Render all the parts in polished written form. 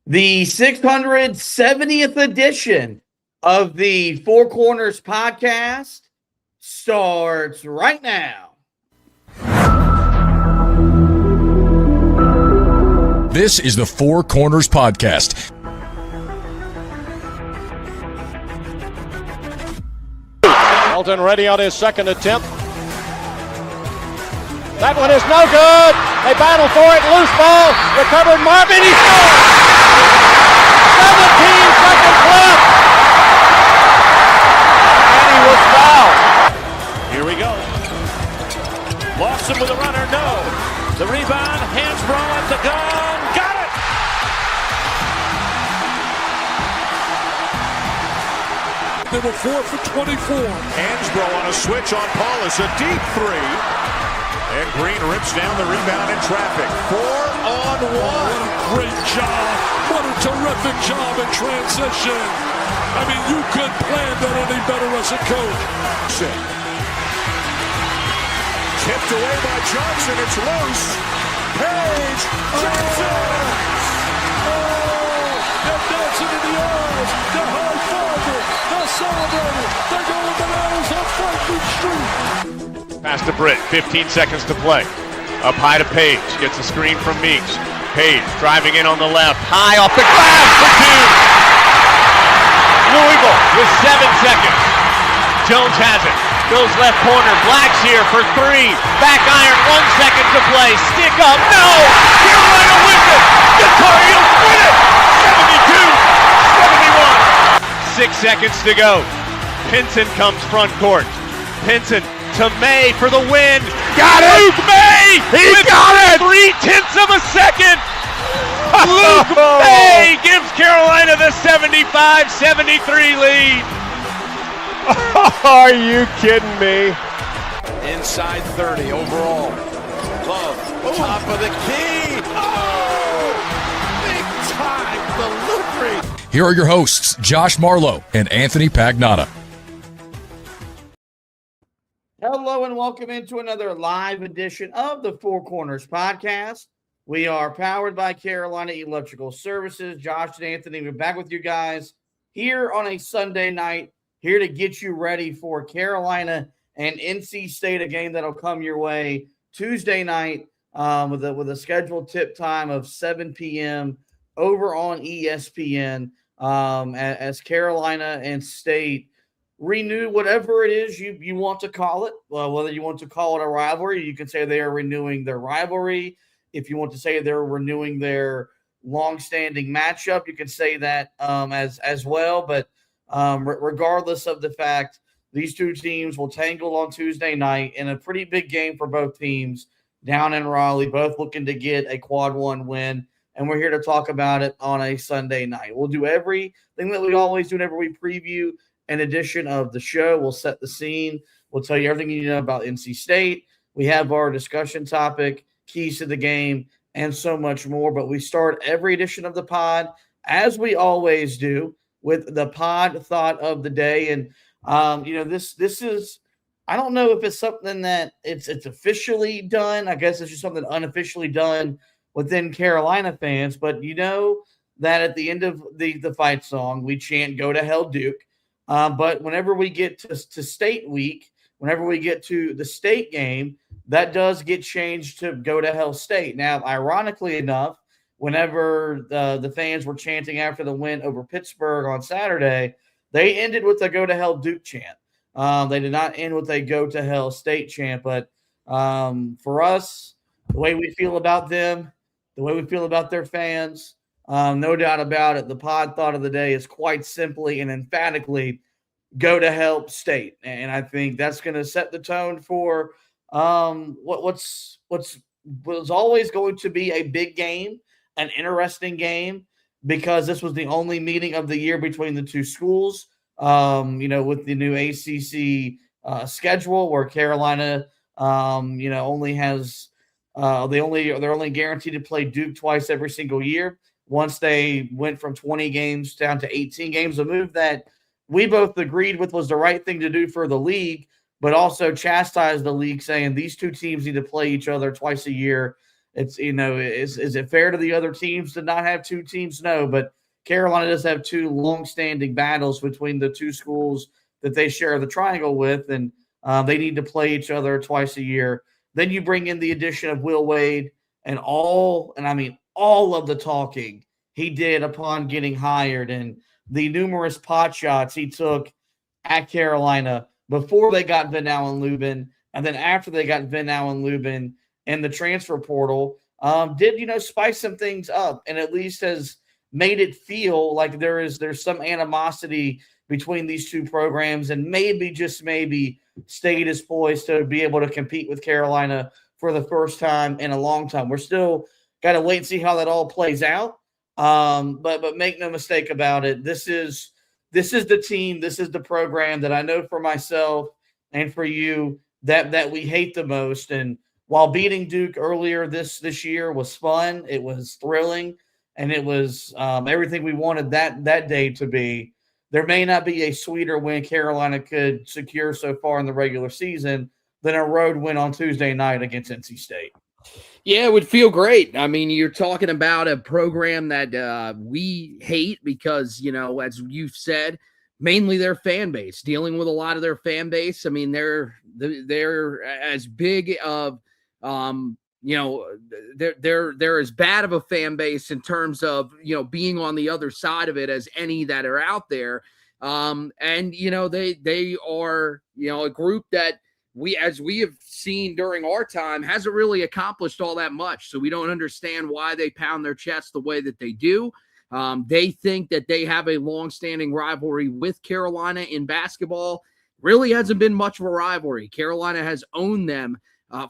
The 670th edition of the Four Corners podcast starts right now. This is the Four Corners podcast. Elton ready on his second attempt. That one is no good. They battle for it. Loose ball. Recovered. Marvin. He scores. 17 seconds left. And he was fouled. Here we go. Lawson with a runner. No. The rebound. Hansbrough at the gun. Got it. They were 4 for 24. Hansbrough on a switch on Paulus. A deep three. And Green rips down the rebound in traffic. 4-on-1. What a great job. What a terrific job in transition. I mean, you couldn't plan that any better as a coach. Tipped away by Johnson. It's loose. Page. Johnson. They're dancing in the aisles. They're high-fiving. They're celebrating. They're going bananas on Franklin Street. Pass to Britt, 15 seconds to play. Up high to Page, gets a screen from Meeks. Page driving in on the left, high off the glass for two. Louisville with 7 seconds. Jones has it, goes left corner, Black's here for three. Back iron, 1 second to play. Stick up, no! Carolina wins it! The Tar Heels win it! 72-71. 6 seconds to go. Pinson comes front court. Pinson to May for the win. Got it! Luke May! He got it! 0.3 of a second! Luke May gives Carolina the 75-73 lead. Are you kidding me? Inside 30 overall. Love, top of the key. Oh! Big time delivery. Here are your hosts, Josh Marlowe and Anthony Pagnotta. Hello and welcome into another live edition of the Four Corners podcast. We are powered by Carolina Electrical Services. Josh and Anthony, we're back with you guys here on a Sunday night, here to get you ready for Carolina and NC State, a game that'll come your way Tuesday night with a scheduled tip time of 7 p.m. over on ESPN as Carolina and State renew whatever it is you want to call it. Whether you want to call it a rivalry, you can say they are renewing their rivalry. If you want to say they're renewing their long-standing matchup, you can say that as well. But regardless of the fact, these two teams will tangle on Tuesday night in a pretty big game for both teams down in Raleigh, both looking to get a quad one win. And we're here to talk about it on a Sunday night. We'll do everything that we always do whenever we preview an edition of the show. We'll set the scene. We'll tell you everything you need to know about NC State. We have our discussion topic, keys to the game, and so much more. But we start every edition of the pod, as we always do, with the pod thought of the day. And, this is – I don't know if it's something that it's officially done. I guess it's just something unofficially done within Carolina fans. But you know that at the end of the fight song, we chant, "Go to hell, Duke." But whenever we get to State week, whenever we get to the State game, that does get changed to "Go to Hell State." Now, ironically enough, whenever the fans were chanting after the win over Pittsburgh on Saturday, they ended with a "Go to Hell Duke" chant. They did not end with a "Go to Hell State" chant. But for us, the way we feel about them, the way we feel about their fans, no doubt about it, the pod thought of the day is quite simply and emphatically "Go to Hell State." And I think that's going to set the tone for what's always going to be a big game, an interesting game, because this was the only meeting of the year between the two schools. With the new ACC schedule, where Carolina, only has they're only guaranteed to play Duke twice every single year. Once they went from 20 games down to 18 games, a move that we both agreed with was the right thing to do for the league, but also chastised the league, saying these two teams need to play each other twice a year It's, is it fair to the other teams to not have two teams? No, but Carolina does have two long-standing battles between the two schools that they share the triangle with, and they need to play each other twice a year. Then you bring in the addition of Will Wade and all of the talking he did upon getting hired and the numerous pot shots he took at Carolina before they got Van Allen-Lubin, and then after they got Van Allen-Lubin in the transfer portal, did spice some things up, and at least has made it feel like there's some animosity between these two programs, and maybe, just maybe, State is poised to be able to compete with Carolina for the first time in a long time. We're still got to wait and see how that all plays out. But make no mistake about it. This is the team. This is the program that I know for myself and for you that we hate the most. And while beating Duke earlier this year was fun, it was thrilling, and it was everything we wanted that day to be, there may not be a sweeter win Carolina could secure so far in the regular season than a road win on Tuesday night against NC State. Yeah, it would feel great. I mean, you're talking about a program that we hate because, as you've said, mainly their fan base, dealing with a lot of their fan base. I mean, they're as big of, they're as bad of a fan base in terms of, being on the other side of it as any that are out there. And, they are, a group that, as we have seen during our time, hasn't really accomplished all that much. So we don't understand why they pound their chest the way that they do. They think that they have a long-standing rivalry with Carolina in basketball. Really hasn't been much of a rivalry. Carolina has owned them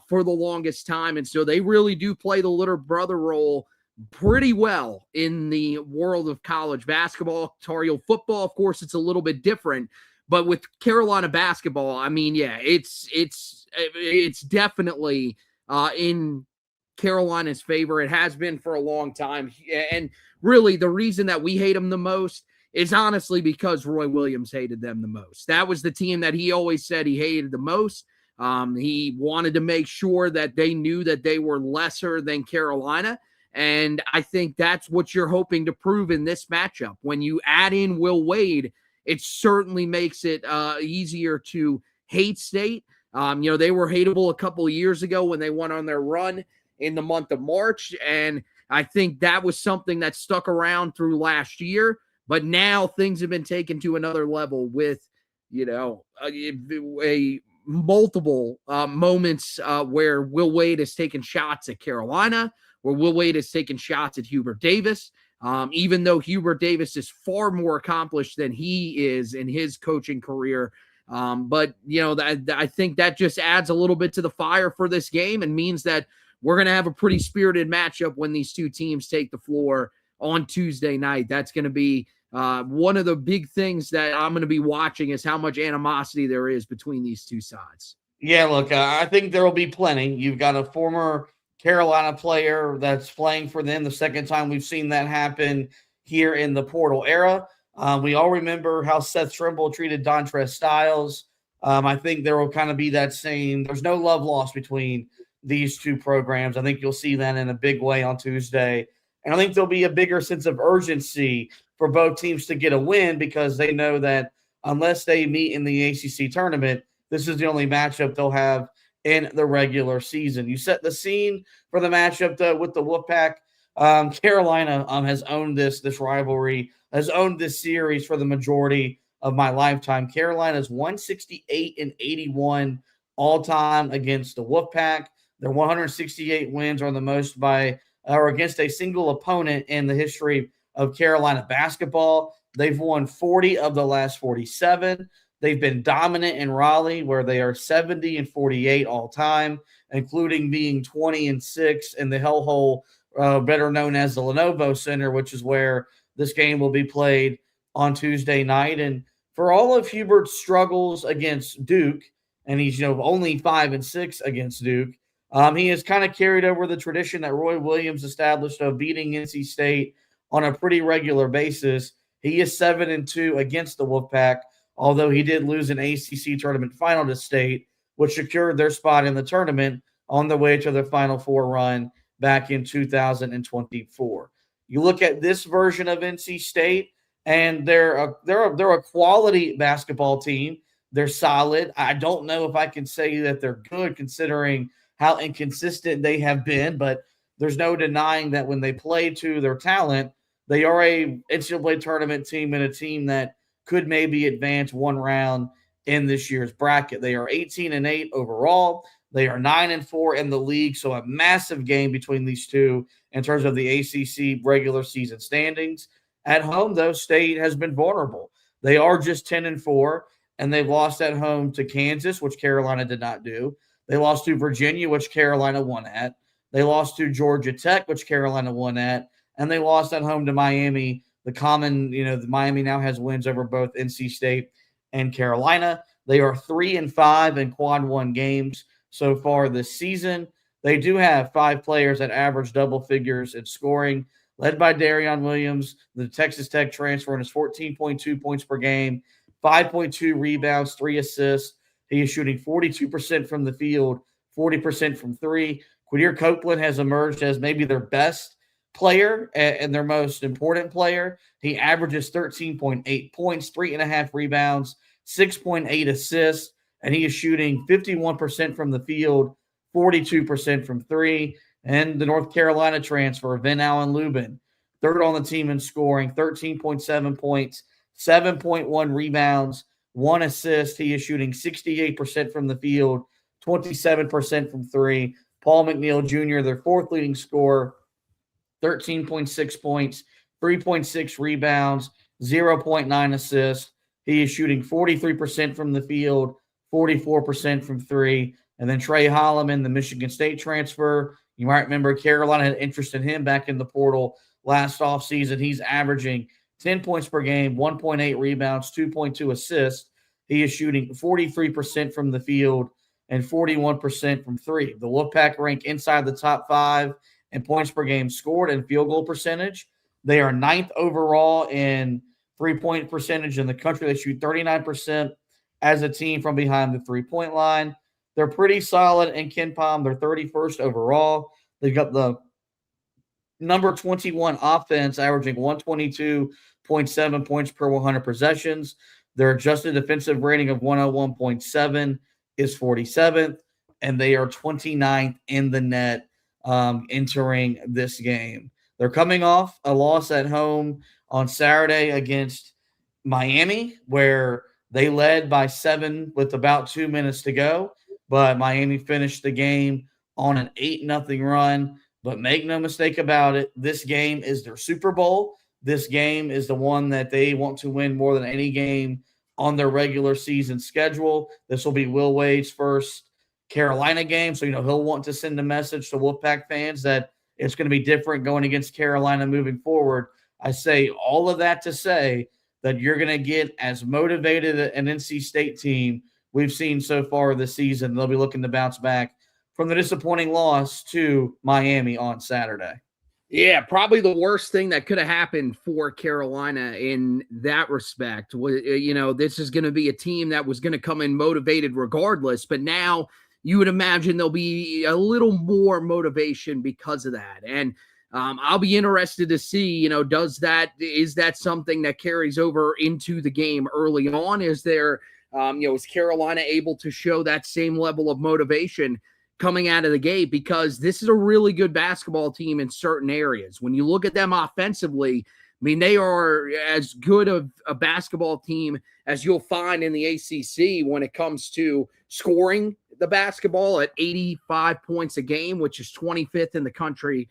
for the longest time, and so they really do play the little brother role pretty well in the world of college basketball. Tar Heel football, of course, it's a little bit different. But with Carolina basketball, I mean, yeah, it's definitely in Carolina's favor. It has been for a long time. And really, the reason that we hate them the most is honestly because Roy Williams hated them the most. That was the team that he always said he hated the most. He wanted to make sure that they knew that they were lesser than Carolina. And I think that's what you're hoping to prove in this matchup. When you add in Will Wade, it certainly makes it easier to hate State. They were hateable a couple of years ago when they went on their run in the month of March. And I think that was something that stuck around through last year. But now things have been taken to another level with, multiple moments where Will Wade has taken shots at Carolina, where Will Wade has taken shots at Hubert Davis. Even though Hubert Davis is far more accomplished than he is in his coaching career. But I think that just adds a little bit to the fire for this game and means that we're going to have a pretty spirited matchup when these two teams take the floor on Tuesday night. That's going to be one of the big things that I'm going to be watching is how much animosity there is between these two sides. Yeah, look, I think there will be plenty. You've got a former Carolina player that's playing for them. The second time we've seen that happen here in the portal era. We all remember how Seth Trimble treated Dontrez Styles. I think there will kind of be that same. There's no love lost between these two programs. I think you'll see that in a big way on Tuesday. And I think there'll be a bigger sense of urgency for both teams to get a win because they know that unless they meet in the ACC tournament, this is the only matchup they'll have in the regular season. You set the scene for the matchup with the Wolfpack. Carolina has owned this rivalry, has owned this series for the majority of my lifetime. Carolina's 168-81 all time against the Wolfpack. Their 168 wins are the most by or against a single opponent in the history of Carolina basketball. They've won 40 of the last 47. They've been dominant in Raleigh, where they are 70-48 all time, including being 20-6 in the hellhole, better known as the Lenovo Center, which is where this game will be played on Tuesday night. And for all of Hubert's struggles against Duke, and he's only 5-6 against Duke, he has kind of carried over the tradition that Roy Williams established of beating NC State on a pretty regular basis. He is 7-2 against the Wolfpack, although he did lose an ACC tournament final to State, which secured their spot in the tournament on the way to their Final Four run back in 2024. You look at this version of NC State, and they're a quality basketball team. They're solid. I don't know if I can say that they're good considering how inconsistent they have been, but there's no denying that when they play to their talent, they are a NCAA tournament team and a team that could maybe advance one round in this year's bracket. They are 18-8 overall. They are 9-4 in the league, so a massive game between these two in terms of the ACC regular season standings. At home, though, State has been vulnerable. They are just 10-4, and they've lost at home to Kansas, which Carolina did not do. They lost to Virginia, which Carolina won at. They lost to Georgia Tech, which Carolina won at. And they lost at home to Miami. The Miami now has wins over both NC State and Carolina. They are 3-5 in quad one games so far this season. They do have 5 players that average double figures in scoring, led by Darion Williams, the Texas Tech transfer, and his 14.2 points per game, 5.2 rebounds, 3 assists. He is shooting 42% from the field, 40% from three. Quadir Copeland has emerged as maybe their best player and their most important player. He averages 13.8 points, 3.5 rebounds, 6.8 assists, and he is shooting 51% from the field, 42% from three. And the North Carolina transfer, Vin Allen Lubin, third on the team in scoring, 13.7 points, 7.1 rebounds, 1 assist. He is shooting 68% from the field, 27% from three. Paul McNeil Jr., their fourth leading scorer, 13.6 points, 3.6 rebounds, 0.9 assists. He is shooting 43% from the field, 44% from three. And then Trey Holloman, the Michigan State transfer. You might remember Carolina had interest in him back in the portal last offseason. He's averaging 10 points per game, 1.8 rebounds, 2.2 assists. He is shooting 43% from the field and 41% from three. The Wolfpack rank inside the top 5 in points per game scored and field goal percentage. They are 9th overall in three-point percentage in the country. They shoot 39% as a team from behind the three-point line. They're pretty solid in KenPom. They're 31st overall. They've got the number 21 offense, averaging 122.7 points per 100 possessions. Their adjusted defensive rating of 101.7 is 47th, and they are 29th in the net entering this game. They're coming off a loss at home on Saturday against Miami, where they led by 7 with about 2 minutes to go, but Miami finished the game on an 8-0 run. But make no mistake about it, this game is their Super Bowl. This game is the one that they want to win more than any game on their regular season schedule. This will be Will Wade's first Carolina game, so he'll want to send a message to Wolfpack fans that it's going to be different going against Carolina moving forward. I say all of that to say that you're going to get as motivated an NC State team we've seen so far this season. They'll be looking to bounce back from the disappointing loss to Miami on Saturday. Yeah, probably the worst thing that could have happened for Carolina in that respect was, this is going to be a team that was going to come in motivated regardless, but now you would imagine there'll be a little more motivation because of that. And I'll be interested to see, is that something that carries over into the game early on? Is there, is Carolina able to show that same level of motivation coming out of the gate? Because this is a really good basketball team in certain areas. When you look at them offensively, they are as good of a basketball team as you'll find in the ACC when it comes to scoring the basketball at 85 points a game, which is 25th in the country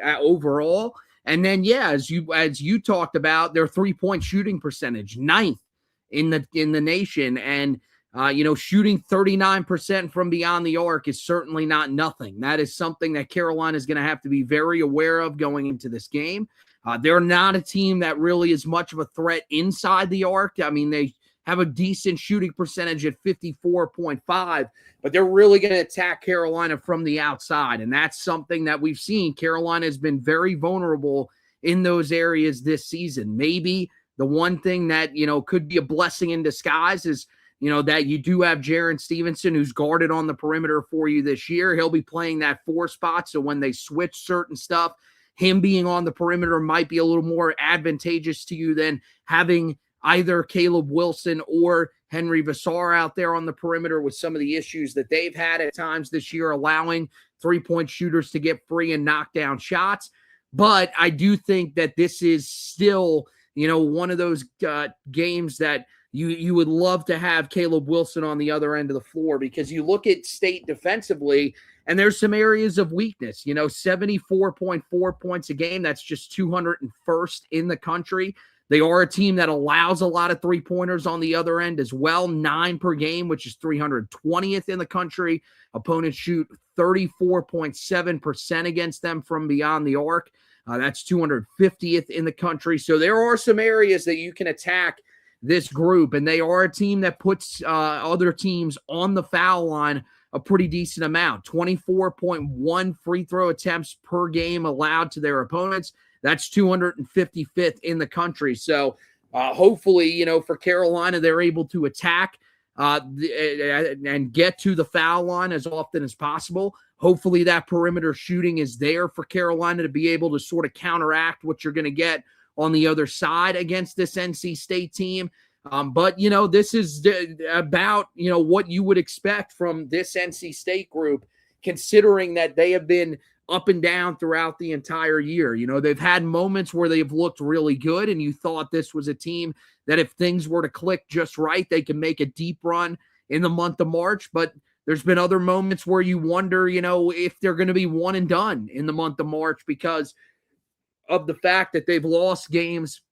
overall. And then, as you talked about, their 3-point shooting percentage, 9th in the nation. And shooting 39% from beyond the arc is certainly not nothing. That is something that Carolina is going to have to be very aware of going into this game. They're not a team that really is much of a threat inside the arc. They have a decent shooting percentage at 54.5, but they're really going to attack Carolina from the outside. And that's something that we've seen. Carolina has been very vulnerable in those areas this season. Maybe the one thing that, could be a blessing in disguise is that you do have Jaron Stevenson, who's guarded on the perimeter for you this year. He'll be playing that 4 spot. So when they switch certain stuff, him being on the perimeter might be a little more advantageous to you than having either Caleb Wilson or Henry Vassar out there on the perimeter with some of the issues that they've had at times this year, allowing 3-point shooters to get free and knock down shots. But I do think that this is still, one of those games that you would love to have Caleb Wilson on the other end of the floor, because you look at State defensively and there's some areas of weakness. 74.4 points a game. That's just 201st in the country. They are a team that allows a lot of 3-pointers on the other end as well, 9 per game, which is 320th in the country. Opponents shoot 34.7% against them from beyond the arc. That's 250th in the country. So there are some areas that you can attack this group, and they are a team that puts other teams on the foul line a pretty decent amount. 24.1 free throw attempts per game allowed to their opponents. That's 255th in the country. So hopefully, for Carolina, they're able to attack and get to the foul line as often as possible. Hopefully that perimeter shooting is there for Carolina to be able to sort of counteract what you're going to get on the other side against this NC State team. But this is about, what you would expect from this NC State group, considering that they have been up and down throughout the entire year. They've had moments where they've looked really good, and you thought this was a team that if things were to click just right, they can make a deep run in the month of March. But there's been other moments where you wonder, if they're going to be one and done in the month of March because of the fact that they've lost games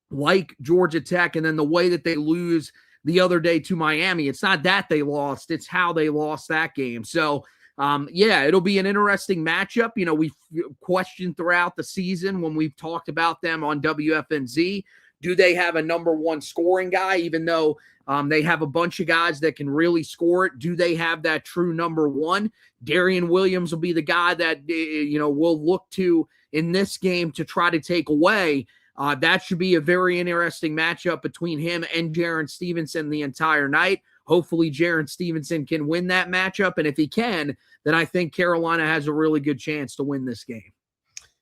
like Georgia Tech, and then the way that they lose the other day to Miami. It's not that they lost, it's how they lost that game. So, it'll be an interesting matchup. We've questioned throughout the season when we've talked about them on WFNZ. Do they have a number one scoring guy, even though they have a bunch of guys that can really score it? Do they have that true number one? Darian Williams will be the guy that, we'll look to in this game to try to take away. That should be a very interesting matchup between him and Jaron Stevenson the entire night. Hopefully Jaron Stevenson can win that matchup. And if he can, then I think Carolina has a really good chance to win this game.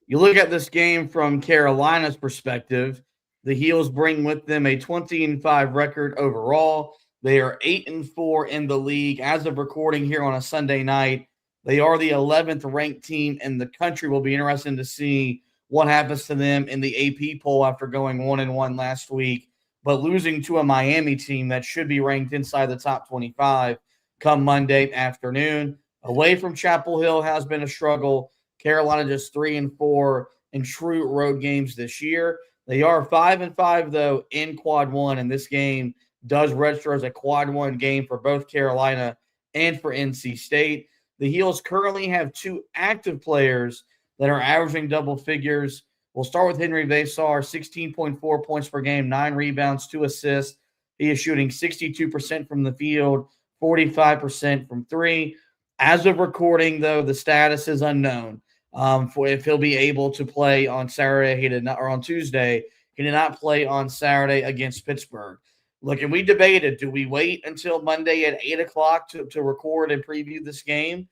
You look at this game from Carolina's perspective, the Heels bring with them a 20-5 record overall. They are 8-4 in the league. As of recording here on a Sunday night, they are the 11th ranked team in the country. Will be interesting to see what happens to them in the AP poll after going 1-1 last week, but losing to a Miami team that should be ranked inside the top 25 come Monday afternoon. Away from Chapel Hill has been a struggle. Carolina just 3-4 in true road games this year. They are 5-5, though, in quad one, and this game does register as a quad one game for both Carolina and for NC State. The Heels currently have 2 active players that are averaging double figures. We'll start with Henry Vassar, 16.4 points per game, 9 rebounds, 2 assists. He is shooting 62% from the field, 45% from 3. As of recording, though, the status is unknown for if he'll be able to play on Saturday. He did not, or on Tuesday. He did not play on Saturday against Pittsburgh. Look, and we debated, do we wait until Monday at 8 o'clock to record and preview this game?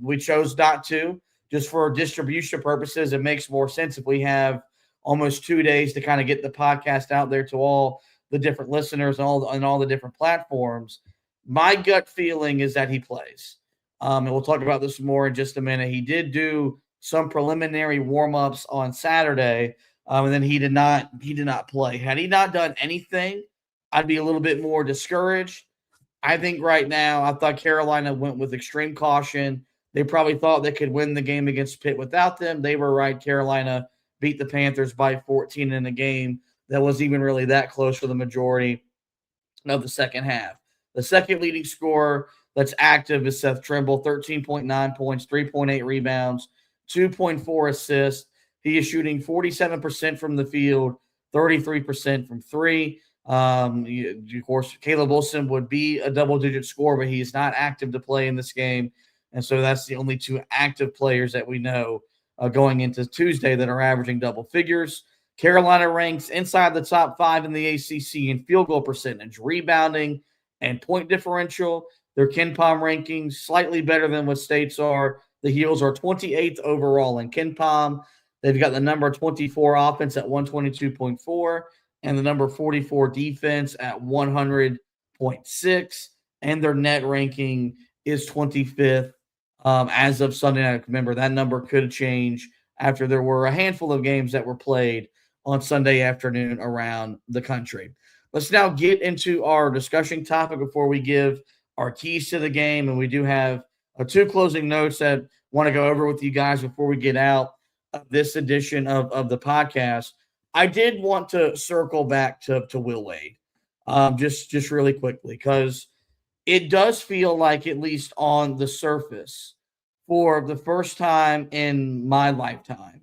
We chose not to. Just for distribution purposes, it makes more sense if we have almost 2 days to kind of get the podcast out there to all the different listeners and all the different platforms. My gut feeling is that he plays. And we'll talk about this more in just a minute. He did do some preliminary warm-ups on Saturday, and then he did not play. Had he not done anything, I'd be a little bit more discouraged. I think right now, I thought Carolina went with extreme caution. They probably thought they could win the game against Pitt without them. They were right. Carolina beat the Panthers by 14 in a game that wasn't even really that close for the majority of the second half. The second leading scorer that's active is Seth Trimble, 13.9 points, 3.8 rebounds, 2.4 assists. He is shooting 47% from the field, 33% from 3. Of course, Caleb Wilson would be a double-digit scorer, but he is not active to play in this game. And so that's the only 2 active players that we know going into Tuesday that are averaging double figures. Carolina ranks inside the top 5 in the ACC in field goal percentage, rebounding, and point differential. Their KenPom rankings slightly better than what State's are. The Heels are 28th overall in KenPom. They've got the number 24 offense at 122.4 and the number 44 defense at 100.6. And their net ranking is 25th as of Sunday night. Remember, that number could change after there were a handful of games that were played on Sunday afternoon around the country. Let's now get into our discussion topic before we give our keys to the game. And we do have 2 closing notes that I want to go over with you guys before we get out of this edition of the podcast. I did want to circle back to Will Wade just really quickly, because it does feel like, at least on the surface, for the first time in my lifetime,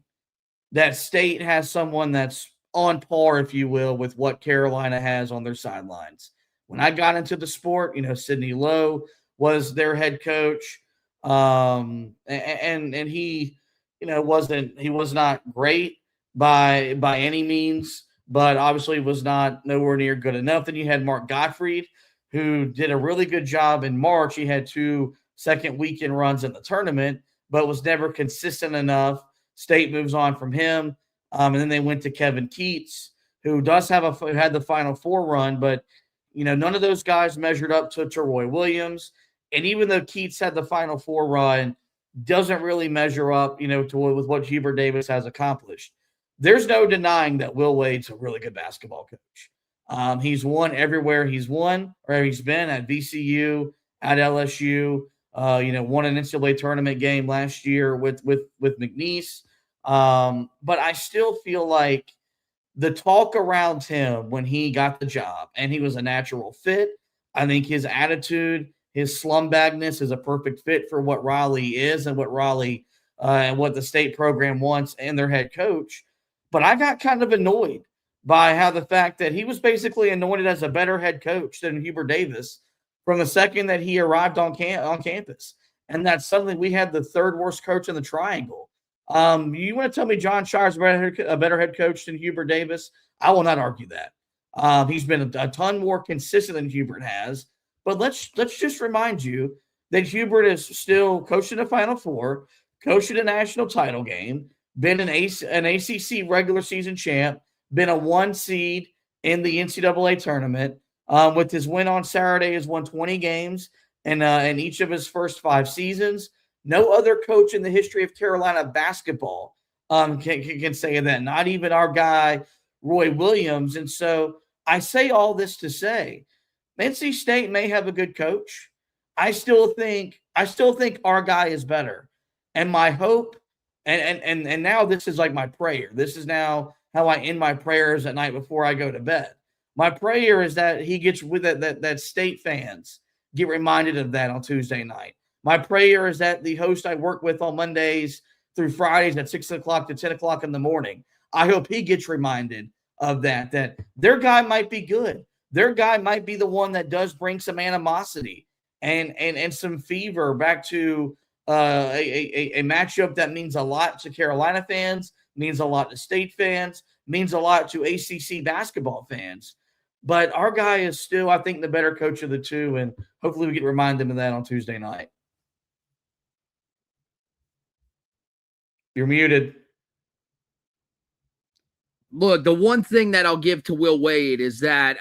that State has someone that's on par, if you will, with what Carolina has on their sidelines. When I got into the sport, Sidney Lowe was their head coach, and he, he was not great by any means, but obviously was not nowhere near good enough. Then you had Mark Gottfried, who did a really good job in March. He had 2 second weekend runs in the tournament, but was never consistent enough. State moves on from him. And then they went to Kevin Keats, who had the Final Four run, but none of those guys measured up to Roy Williams. And even though Keats had the Final Four run, doesn't really measure up, with what Hubert Davis has accomplished. There's no denying that Will Wade's a really good basketball coach. He's won everywhere he's been at VCU, at LSU. Won an NCAA tournament game last year with McNeese. But I still feel like the talk around him when he got the job, and he was a natural fit. I think his attitude, his slumbagness is a perfect fit for what Raleigh is and what Raleigh and what the State program wants and their head coach. But I got kind of annoyed by how the fact that he was basically anointed as a better head coach than Hubert Davis from the second that he arrived on campus. And that suddenly we had the 3rd worst coach in the triangle. You want to tell me John Shire's a better head coach than Hubert Davis? I will not argue that. He's been a ton more consistent than Hubert has. But let's just remind you that Hubert is still coached in a Final Four, coached in a national title game, been an ACC regular season champ, been a 1 seed in the NCAA tournament. With his win on Saturday, has won 20 games in each of his first 5 seasons. No other coach in the history of Carolina basketball can say that. Not even our guy Roy Williams. And so I say all this to say, NC State may have a good coach. I still think our guy is better. And my hope, and now this is like my prayer. This is now how I end my prayers at night before I go to bed. My prayer is that he gets with that State fans get reminded of that on Tuesday night. My prayer is that the host I work with on Mondays through Fridays at 6 o'clock to 10 o'clock in the morning, I hope he gets reminded of that their guy might be good. Their guy might be the one that does bring some animosity and some fever back to a matchup that means a lot to Carolina fans, means a lot to State fans, means a lot to ACC basketball fans. But our guy is still, I think, the better coach of the two, and hopefully we can remind them of that on Tuesday night. You're muted. Look, the one thing that I'll give to Will Wade is that,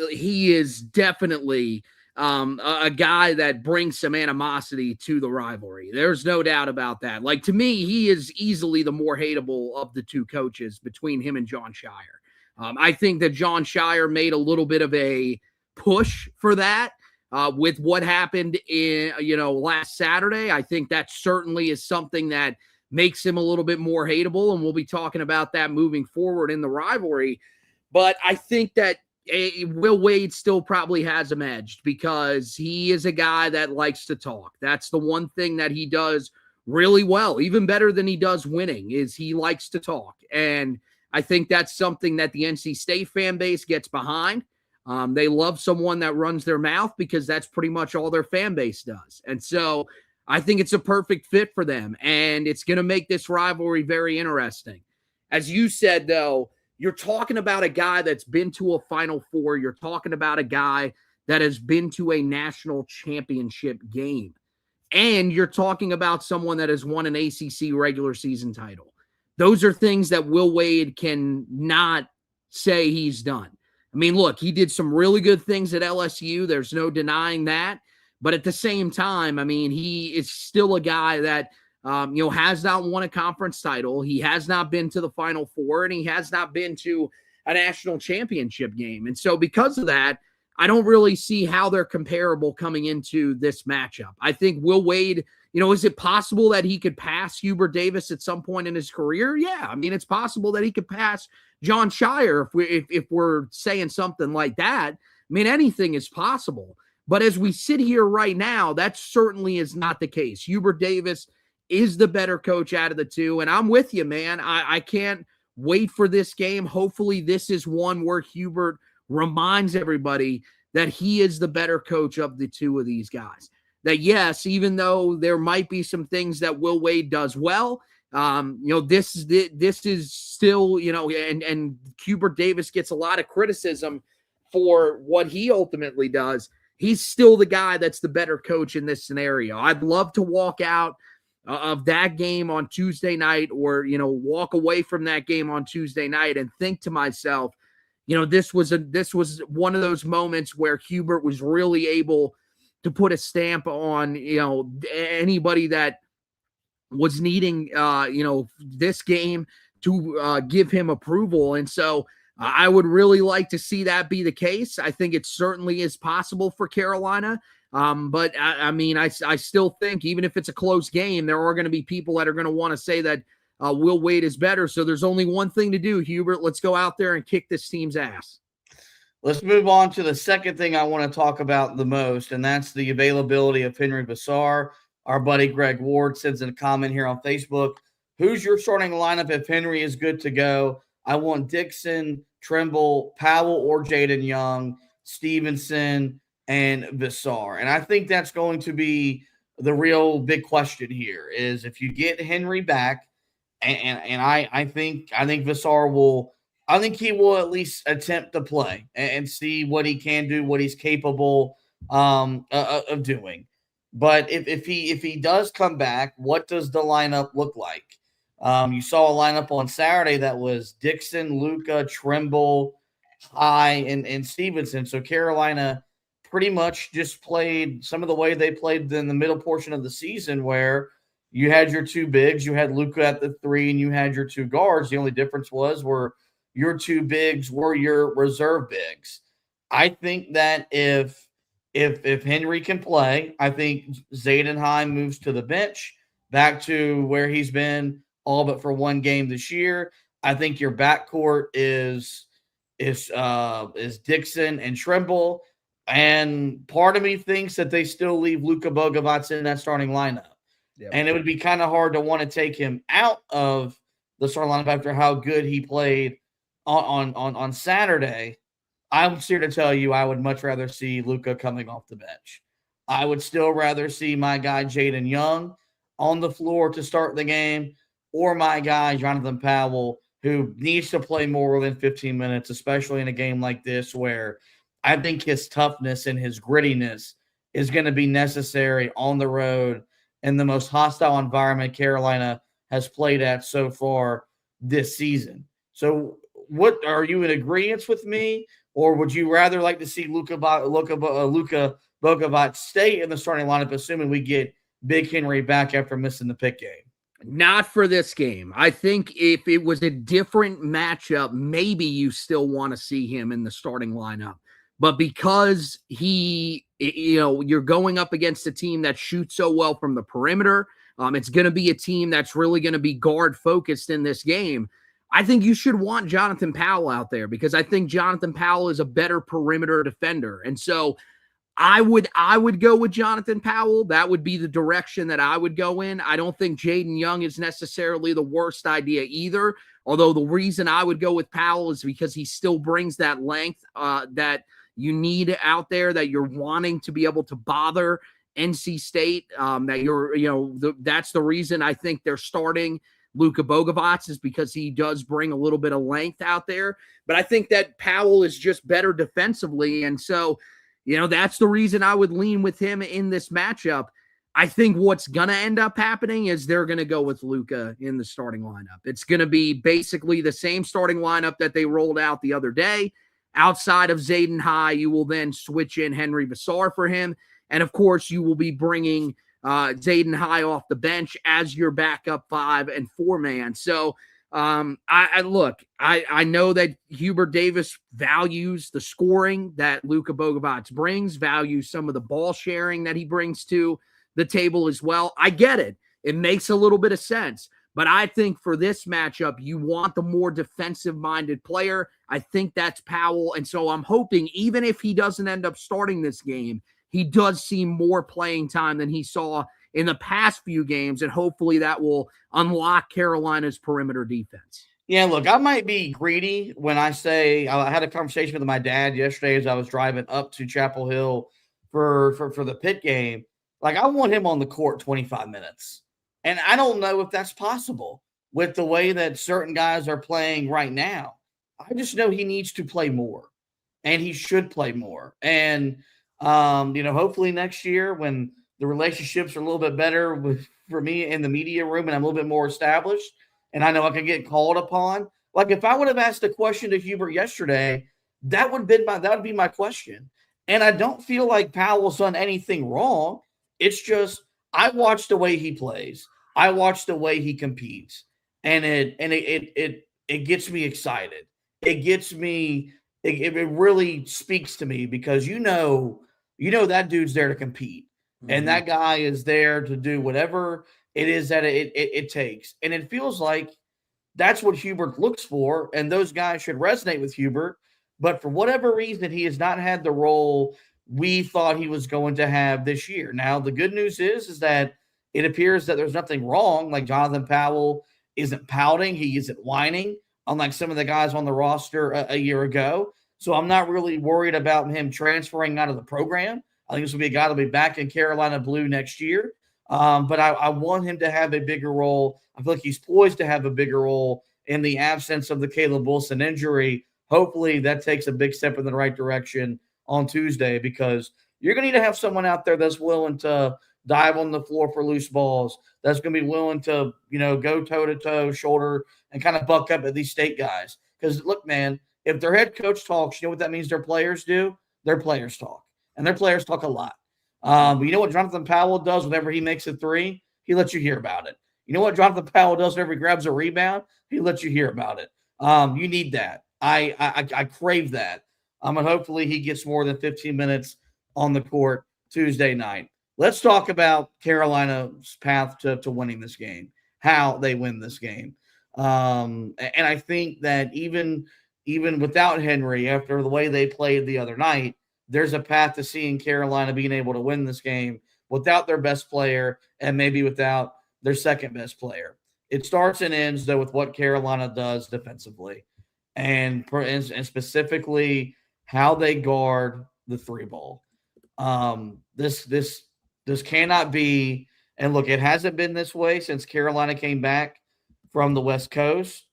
he is definitely a guy that brings some animosity to the rivalry. There's no doubt about that. Like, to me, he is easily the more hateable of the 2 coaches between him and John Shire. I think that John Shire made a little bit of a push for that with what happened in, last Saturday. I think that certainly is something that makes him a little bit more hateable, and we'll be talking about that moving forward in the rivalry. But I think that Will Wade still probably has him edged because he is a guy that likes to talk. That's the one thing that he does really well, even better than he does winning, is he likes to talk. And I think that's something that the NC State fan base gets behind. They love someone that runs their mouth because that's pretty much all their fan base does. And so I think it's a perfect fit for them, and it's going to make this rivalry very interesting. As you said, though, you're talking about a guy that's been to a Final Four. You're talking about a guy that has been to a national championship game. And you're talking about someone that has won an ACC regular season title. Those are things that Will Wade can not say he's done. I mean, look, he did some really good things at LSU. There's no denying that. But at the same time, I mean, he is still a guy that, has not won a conference title. He has not been to the Final Four, and he has not been to a national championship game. And so because of that, I don't really see how they're comparable coming into this matchup. I think Will Wade, is it possible that he could pass Hubert Davis at some point in his career? Yeah. I mean, it's possible that he could pass John Shire if we're saying something like that. I mean, anything is possible. But as we sit here right now, that certainly is not the case. Hubert Davis is the better coach out of the two. And I'm with you, man. I can't wait for this game. Hopefully this is one where Hubert reminds everybody that he is the better coach of the two of these guys. That yes, even though there might be some things that Will Wade does well, this is still, and Hubert Davis gets a lot of criticism for what he ultimately does. He's still the guy that's the better coach in this scenario. I'd love to walk out of that game on Tuesday night, or walk away from that game on Tuesday night and think to myself, this was one of those moments where Hubert was really able to put a stamp on, anybody that was needing, this game to give him approval. And so I would really like to see that be the case. I think it certainly is possible for Carolina. But I still think even if it's a close game, there are going to be people that are going to want to say that Will Wade is better. So there's only one thing to do, Hubert. Let's go out there and kick this team's ass. Let's move on to the second thing I want to talk about the most, and that's the availability of Henry Vassar. Our buddy Greg Ward sends in a comment here on Facebook. Who's your starting lineup if Henry is good to go? I want Dixon, Trimble, Powell, or Jaden Young, Stevenson, and Vassar. And I think that's going to be the real big question here is if you get Henry back, and I think Vassar will – I think he will at least attempt to play and see what he can do, what he's capable of doing. But if he does come back, what does the lineup look like? You saw a lineup on Saturday that was Dixon, Luka, Trimble, High, and Stevenson. So Carolina pretty much just played some of the way they played in the middle portion of the season, where you had your two bigs, you had Luka at the 3, and you had your two guards. The only difference was your two bigs were your reserve bigs. I think that if Henry can play, I think Zayden High moves to the bench, back to where he's been all but for one game this year. I think your backcourt is Dixon and Trimble, and part of me thinks that they still leave Luka Bogovac in that starting lineup. Yep. And it would be kind of hard to want to take him out of the starting lineup after how good he played on Saturday. I'm here to tell you I would much rather see Luka coming off the bench. I would still rather see my guy Jaden Young on the floor to start the game, or my guy Jonathan Powell, who needs to play more than 15 minutes, especially in a game like this where I think his toughness and his grittiness is going to be necessary on the road in the most hostile environment Carolina has played at so far this season. So what are you in agreement with me, or would you rather like to see Luka Bogovac stay in the starting lineup, assuming we get Big Henry back after missing the Pitt game? Not for this game. I think if it was a different matchup, maybe you still want to see him in the starting lineup. But because you're going up against a team that shoots so well from the perimeter, it's going to be a team that's really going to be guard focused in this game. I think you should want Jonathan Powell out there, because I think Jonathan Powell is a better perimeter defender. And so I would go with Jonathan Powell. That would be the direction that I would go in. I don't think Jaden Young is necessarily the worst idea either. Although the reason I would go with Powell is because he still brings that length that you need out there, that you're wanting to be able to bother NC State. That's the reason I think they're starting Luka Bogovac is because he does bring a little bit of length out there. But I think that Powell is just better defensively. And so, that's the reason I would lean with him in this matchup. I think what's going to end up happening is they're going to go with Luka in the starting lineup. It's going to be basically the same starting lineup that they rolled out the other day. Outside of Zayden High, you will then switch in Henry Vassar for him. And, of course, you will be bringing Zayden High off the bench as your backup 5 and 4-man. So, I know that Hubert Davis values the scoring that Luka Bogovac brings, values some of the ball sharing that he brings to the table as well. I get it. It makes a little bit of sense. But I think for this matchup, you want the more defensive-minded player. I think that's Powell. And so I'm hoping, even if he doesn't end up starting this game, he does see more playing time than he saw in the past few games. And hopefully that will unlock Carolina's perimeter defense. Yeah, look, I might be greedy when I say I had a conversation with my dad yesterday as I was driving up to Chapel Hill for the Pitt game. Like, I want him on the court 25 minutes. And I don't know if that's possible with the way that certain guys are playing right now. I just know he needs to play more, and he should play more. And, hopefully next year when the relationships are a little bit better for me in the media room and I'm a little bit more established and I know I can get called upon. Like, if I would have asked a question to Hubert yesterday, that would be my question. And I don't feel like Powell's done anything wrong. It's just I watch the way he plays. I watch the way he competes, and it gets me excited. It gets me. It really speaks to me because that dude's there to compete, and that guy is there to do whatever it is that it takes. And it feels like that's what Hubert looks for, and those guys should resonate with Hubert. But for whatever reason, he has not had the role we thought he was going to have this year. Now, the good news is that it appears that there's nothing wrong. Like, Jonathan Powell isn't pouting. He isn't whining, unlike some of the guys on the roster a year ago. So I'm not really worried about him transferring out of the program. I think this will be a guy that'll be back in Carolina blue next year. But I want him to have a bigger role. I feel like he's poised to have a bigger role in the absence of the Caleb Wilson injury. Hopefully that takes a big step in the right direction on Tuesday, because you're going to need to have someone out there that's willing to dive on the floor for loose balls, that's going to be willing to, go toe-to-toe, shoulder, and kind of buck up at these state guys. Because, look, man, if their head coach talks, you know what that means their players do? Their players talk. And their players talk a lot. But you know what Jonathan Powell does whenever he makes a three? He lets you hear about it. You know what Jonathan Powell does whenever he grabs a rebound? He lets you hear about it. You need that. I crave that. And hopefully he gets more than 15 minutes on the court Tuesday night. Let's talk about Carolina's path to winning this game, how they win this game. And I think that even without Henry, after the way they played the other night, there's a path to seeing Carolina being able to win this game without their best player and maybe without their second best player. It starts and ends, though, with what Carolina does defensively and specifically how they guard the three ball. This cannot be, and look, it hasn't been this way since Carolina came back from the West Coast,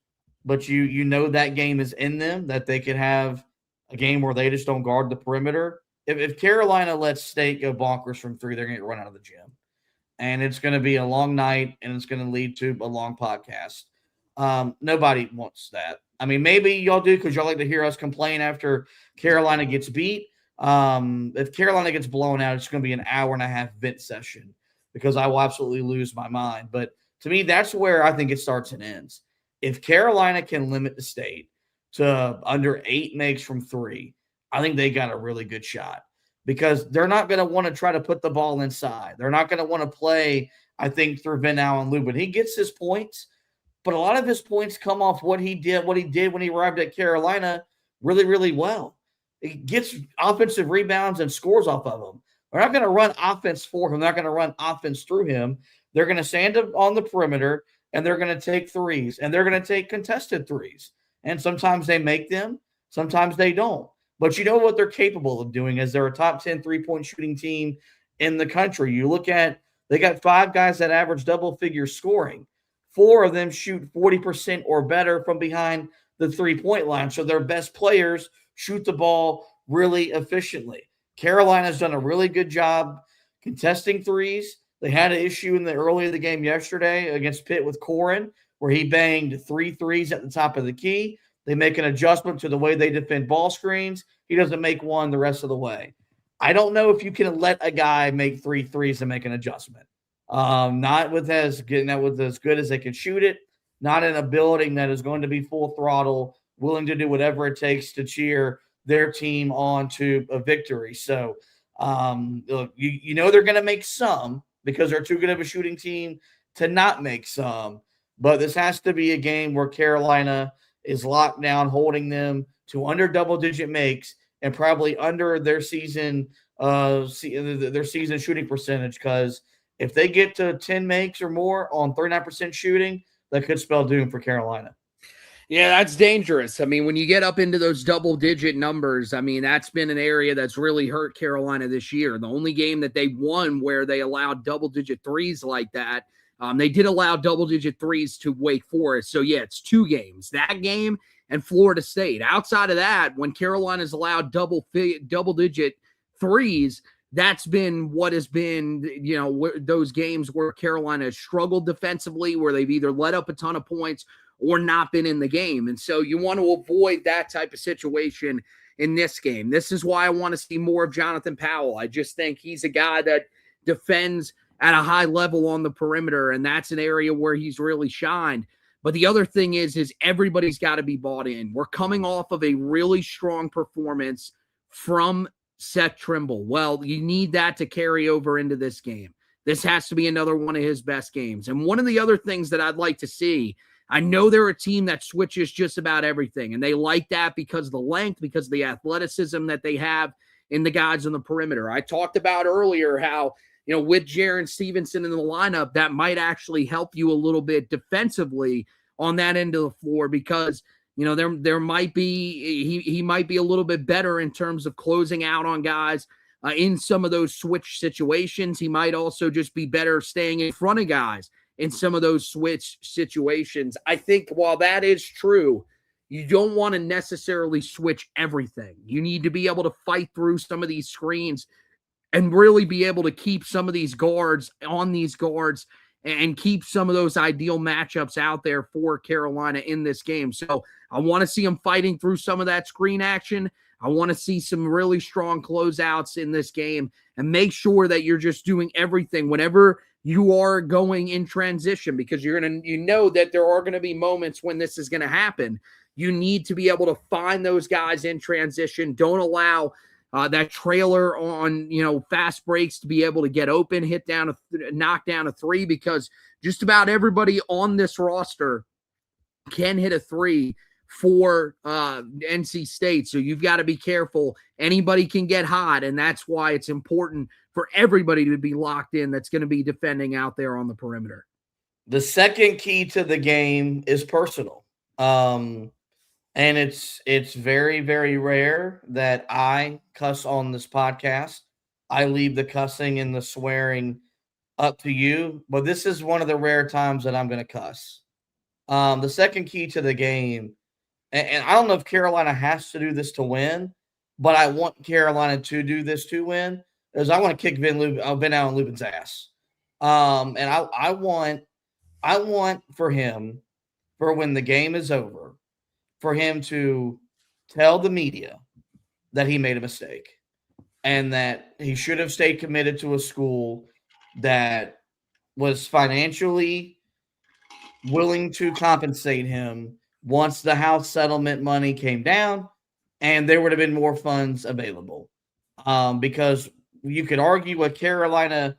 but you know that game is in them, that they could have a game where they just don't guard the perimeter. If Carolina lets State go bonkers from three, they're going to get run out of the gym. And it's going to be a long night, and it's going to lead to a long podcast. Nobody wants that. I mean, maybe y'all do because y'all like to hear us complain after Carolina gets beat. If Carolina gets blown out, it's going to be an hour and a half vent session because I will absolutely lose my mind. But to me, that's where I think it starts and ends. If Carolina can limit the State to under 8 makes from three, I think they got a really good shot because they're not going to want to try to put the ball inside. They're not going to want to play, I think, through Ben Allen Lou, but he gets his points. But a lot of his points come off what he did when he arrived at Carolina really, really well. He gets offensive rebounds and scores off of them. They're not going to run offense for him. They're not going to run offense through him. They're going to stand up on the perimeter, and they're going to take threes, and they're going to take contested threes. And sometimes they make them, sometimes they don't. But you know what they're capable of doing is they're a top 10 three-point shooting team in the country. You look at, they got 5 guys that average double-figure scoring. 4 of them shoot 40% or better from behind the three-point line. So their best players shoot the ball really efficiently. Carolina's done a really good job contesting threes. They had an issue in the early of the game yesterday against Pitt with Corin, where he banged 3 threes at the top of the key. They make an adjustment to the way they defend ball screens. He doesn't make one the rest of the way. I don't know if you can let a guy make 3 threes and make an adjustment. Not with as good as they can shoot it, not in a building that is going to be full throttle, willing to do whatever it takes to cheer their team on to a victory. So, look, you know they're going to make some because they're too good of a shooting team to not make some. But this has to be a game where Carolina is locked down, holding them to under double-digit makes and probably under their season shooting percentage, because if they get to 10 makes or more on 39% shooting, that could spell doom for Carolina. Yeah, that's dangerous. I mean, when you get up into those double-digit numbers, I mean, that's been an area that's really hurt Carolina this year. The only game that they won where they allowed double-digit threes like that, they did allow double-digit threes to Wake Forest. So, yeah, it's 2 games. That game and Florida State. Outside of that, when Carolina's allowed double-digit threes, that's been what has been, those games where Carolina has struggled defensively, where they've either let up a ton of points or not been in the game. And so you want to avoid that type of situation in this game. This is why I want to see more of Jonathan Powell. I just think he's a guy that defends at a high level on the perimeter, and that's an area where he's really shined. But the other thing is everybody's got to be bought in. We're coming off of a really strong performance from Seth Trimble. Well, you need that to carry over into this game. This has to be another one of his best games. And one of the other things that I'd like to see, I know they're a team that switches just about everything, and they like that because of the length, because of the athleticism that they have in the guys on the perimeter. I talked about earlier how, with Jaren Stevenson in the lineup, that might actually help you a little bit defensively on that end of the floor, because there might be he might be a little bit better in terms of closing out on guys in some of those switch situations. He might also just be better staying in front of guys in some of those switch situations. I think while that is true, you don't want to necessarily switch everything. You need to be able to fight through some of these screens and really be able to keep some of these guards on these guards and keep some of those ideal matchups out there for Carolina in this game. So I want to see them fighting through some of that screen action. I want to see some really strong closeouts in this game, and make sure that you're just doing everything whenever you are going in transition, because you know that there are going to be moments when this is going to happen. You need to be able to find those guys in transition. Don't allow that trailer on, fast breaks to be able to get open, knock down a 3, because just about everybody on this roster can hit a 3 for NC State. So you've got to be careful. Anybody can get hot, and that's why it's important for everybody to be locked in that's going to be defending out there on the perimeter. The second key to the game is personal. And it's very, very rare that I cuss on this podcast. I leave the cussing and the swearing up to you, but this is one of the rare times that I'm going to cuss. The second key to the game, and I don't know if Carolina has to do this to win, but I want Carolina to do this to win, is I want to kick Van Allen Lubin's ass. And I want for him, for when the game is over, for him to tell the media that he made a mistake and that he should have stayed committed to a school that was financially willing to compensate him once the house settlement money came down and there would have been more funds available. Because you could argue what Carolina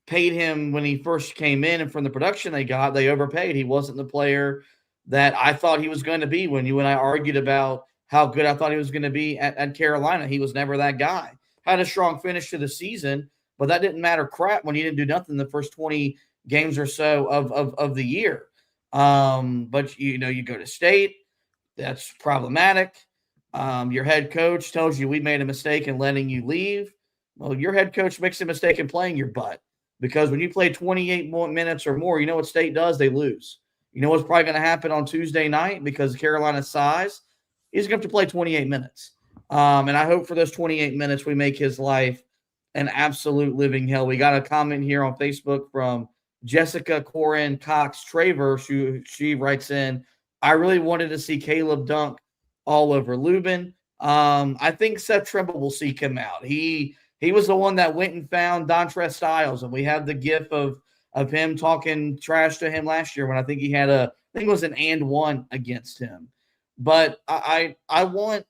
paid him when he first came in, and from the production they got, they overpaid. He wasn't the player that I thought he was going to be when you and I argued about how good I thought he was going to be at Carolina. He was never that guy. Had a strong finish to the season, but that didn't matter crap when he didn't do nothing the first 20 games or so of the year. But, you go to state, that's problematic. Your head coach tells you we made a mistake in letting you leave. Well, your head coach makes a mistake in playing your butt, because when you play 28 more minutes or more, you know what state does? They lose. You know what's probably going to happen on Tuesday night because of Carolina's size? He's going to have to play 28 minutes. And I hope for those 28 minutes we make his life an absolute living hell. We got a comment here on Facebook from Jessica Corin Cox Travers. She writes in, I really wanted to see Caleb dunk all over Lubin. I think Seth Trimble will seek him out. He was the one that went and found Dontrez Styles, and we have the gif of him talking trash to him last year when I think it was an and one against him. But I want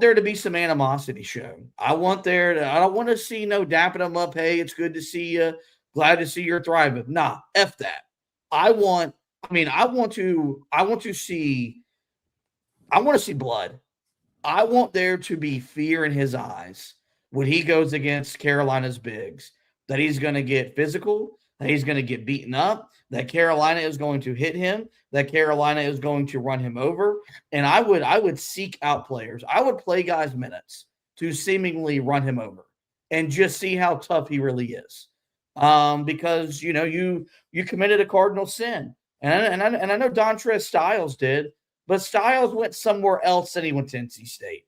there to be some animosity shown. I don't want to see no dapping them up. Hey, it's good to see you. Glad to see you're thriving. Nah, F that. I want to see blood. I want there to be fear in his eyes when he goes against Carolina's bigs, that he's going to get physical, that he's going to get beaten up, that Carolina is going to hit him, that Carolina is going to run him over. And I would seek out players. I would play guys minutes to seemingly run him over and just see how tough he really is. Because, you committed a cardinal sin. And I know Dontrez Styles did, but Styles went somewhere else than he went to NC State.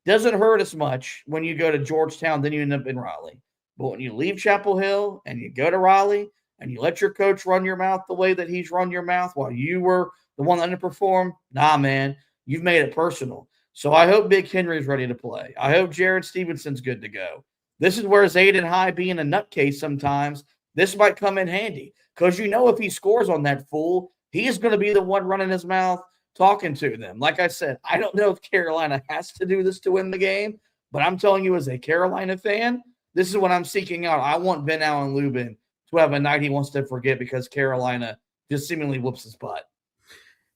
Doesn't hurt as much when you go to Georgetown, then you end up in Raleigh. But when you leave Chapel Hill and you go to Raleigh and you let your coach run your mouth the way that he's run your mouth while you were the one that underperformed, nah, man, you've made it personal. So I hope Big Henry's ready to play. I hope Jared Stevenson's good to go. This is where Zayden High being a nutcase sometimes, this might come in handy. Because if he scores on that fool, he is going to be the one running his mouth, talking to them. Like I said, I don't know if Carolina has to do this to win the game, but I'm telling you as a Carolina fan, this is what I'm seeking out. I want Ben Allen Lubin to have a night he wants to forget because Carolina just seemingly whoops his butt.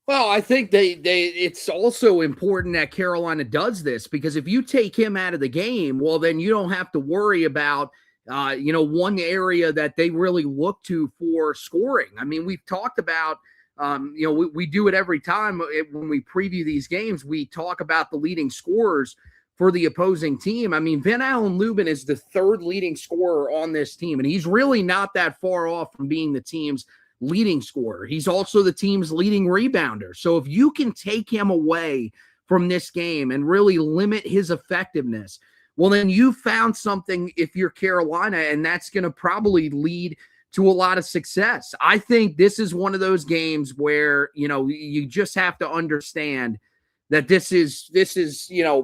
Well, I think it's also important that Carolina does this because if you take him out of the game, well, then you don't have to worry about one area that they really look to for scoring. I mean, we've talked about, we do it every time when we preview these games. We talk about the leading scorers for the opposing team. I mean, Ben Allen Lubin is the third leading scorer on this team, and he's really not that far off from being the team's leading scorer. He's also the team's leading rebounder. So if you can take him away from this game and really limit his effectiveness, well, then you found something if you're Carolina, and that's going to probably lead to a lot of success. I think this is one of those games where, you just have to understand that this is